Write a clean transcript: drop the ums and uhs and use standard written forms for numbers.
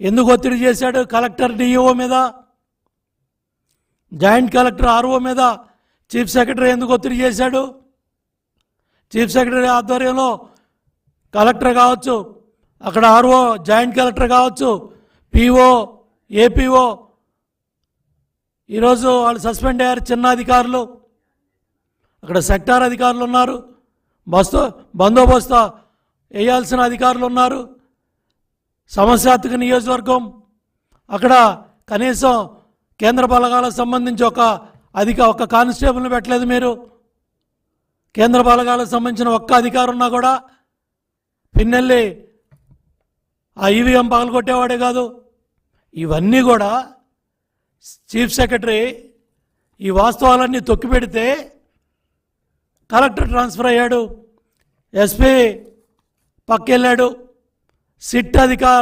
ఎందుకు ఒత్తిడి చేశాడు? కలెక్టర్ డిఈఓ మీద, జాయింట్ కలెక్టర్ ఆర్ఓ మీద చీఫ్ సెక్రటరీ ఎందుకు ఒత్తిడి చేశాడు? చీఫ్ సెక్రటరీ ఆధ్వర్యంలో కలెక్టర్ కావచ్చు, అక్కడ ఆర్ఓ జాయింట్ కలెక్టర్ కావచ్చు, పిఓ ఏపీఓ ఈరోజు వాళ్ళు సస్పెండ్ అయ్యారు. చిన్న అధికారులు, అక్కడ సెక్టార్ అధికారులు ఉన్నారు, బందోబస్తు వేయాల్సిన అధికారులు ఉన్నారు. సమస్యాత్మక నియోజకవర్గం, అక్కడ కనీసం కేంద్ర బలగాలకు సంబంధించి ఒక కానిస్టేబుల్ని పెట్టలేదు మీరు. కేంద్ర బలగాలకు సంబంధించిన ఒక్క అధికారం ఉన్నా కూడా పిన్నెల్లి ఆ ఈవీఎం పగలగొట్టేవాడే కాదు. ఇవన్నీ కూడా చీఫ్ సెక్రటరీ ఈ వాస్తవాలన్నీ తొక్కిపెడితే కలెక్టర్ ట్రాన్స్ఫర్ అయ్యాడు, ఎస్పీ పక్కెళ్ళాడు, సిట్ అధికారు